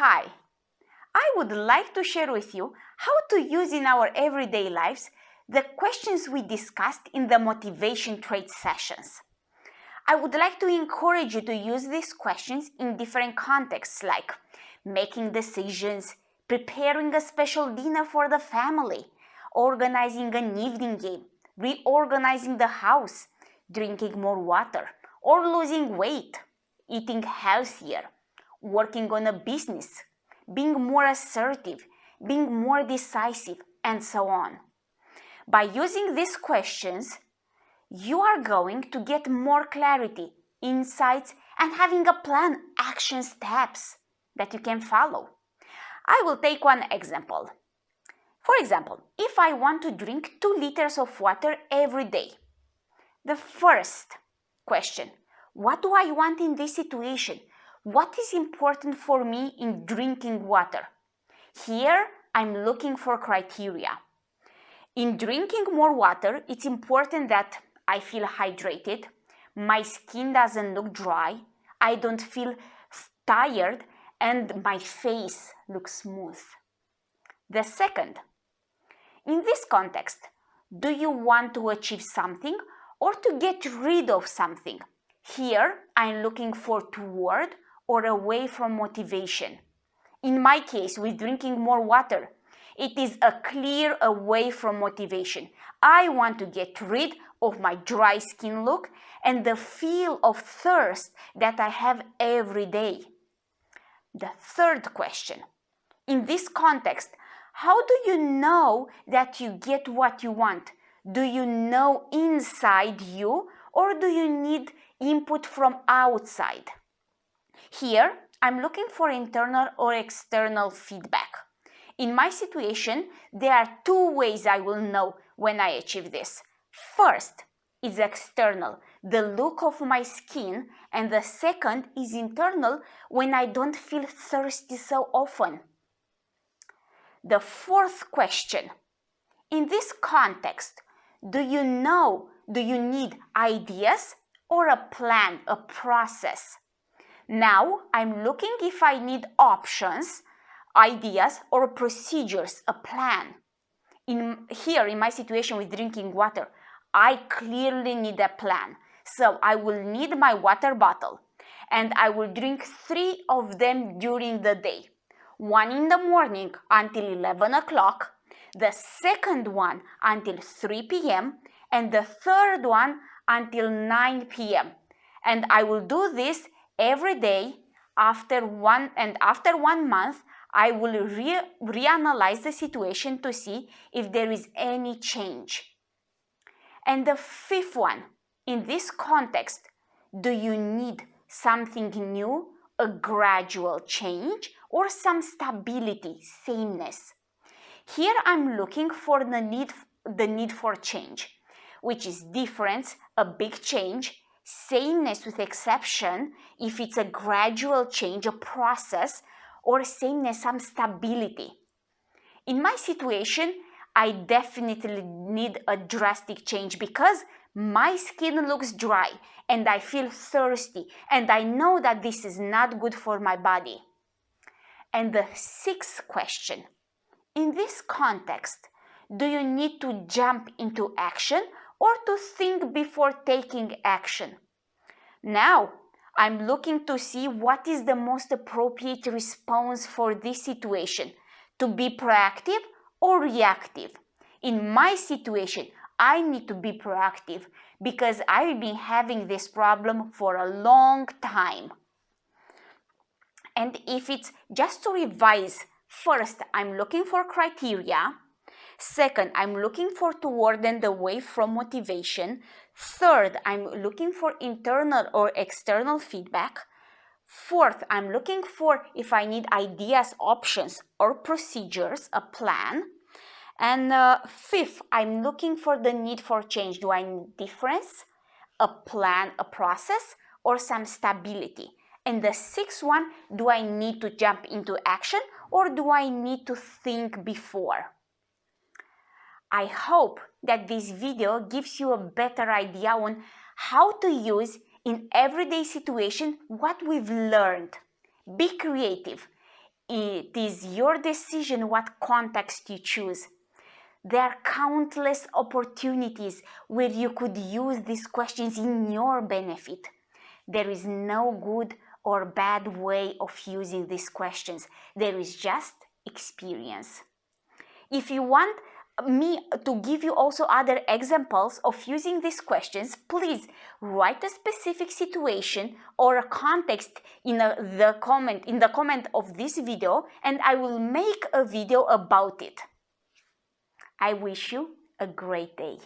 Hi, I would like to share with you how to use in our everyday lives the questions we discussed in the motivation trait sessions. I would like to encourage you to use these questions in different contexts like making decisions, preparing a special dinner for the family, organizing an evening game, reorganizing the house, drinking more water, or losing weight, eating healthier, working on a business, being more assertive, being more decisive, and so on. By using these questions, you are going to get more clarity, insights, and having a plan, action steps that you can follow. I will take one example. For example, if I want to drink 2 liters of water every day, the first question, what do I want in this situation? What is important for me in drinking water? Here, I'm looking for criteria. In drinking more water, it's important that I feel hydrated, my skin doesn't look dry, I don't feel tired, and my face looks smooth. The second, in this context, do you want to achieve something or to get rid of something? Here, I'm looking for toward or away from motivation. In my case, with drinking more water, it is a clear away from motivation. I want to get rid of my dry skin look and the feel of thirst that I have every day. The third question. In this context, how do you know that you get what you want? Do you know inside you or do you need input from outside? Here, I'm looking for internal or external feedback. In my situation, there are 2 ways I will know when I achieve this. First is external, the look of my skin, and the second is internal when I don't feel thirsty so often. The fourth question, in this context, do you need ideas or a plan, a process? Now I'm looking if I need options, ideas, or procedures, a plan. In my situation with drinking water, I clearly need a plan. So I will need my water bottle and I will drink 3 of them during the day. One in the morning until 11 o'clock, the second one until 3 p.m. and the third one until 9 p.m. And I will do this every day. After 1 month, I will reanalyze the situation to see if there is any change. And the fifth one, in this context, do you need something new, a gradual change, or some stability, sameness? Here I'm looking for the need for change, which is difference, a big change, sameness with exception, if it's a gradual change, a process, or sameness, some stability. In my situation, I definitely need a drastic change because my skin looks dry and I feel thirsty and I know that this is not good for my body. And the sixth question, in this context, do you need to jump into action or to think before taking action? Now, I'm looking to see what is the most appropriate response for this situation, to be proactive or reactive. In my situation, I need to be proactive because I've been having this problem for a long time. And if it's just to revise, first, I'm looking for criteria. Second, I'm looking for toward and away from motivation. Third, I'm looking for internal or external feedback. Fourth, I'm looking for if I need ideas, options, or procedures, a plan. And fifth, I'm looking for the need for change. Do I need difference, a plan, a process, or some stability? And the sixth one, do I need to jump into action or do I need to think before? I hope that this video gives you a better idea on how to use in everyday situation what we've learned. Be creative. it is your decision what context you choose. There are countless opportunities where you could use these questions in your benefit. There is no good or bad way of using these questions. There is just experience. If you want me to give you also other examples of using these questions, please write a specific situation or a context in the comment of this video, and I will make a video about it. I wish you a great day.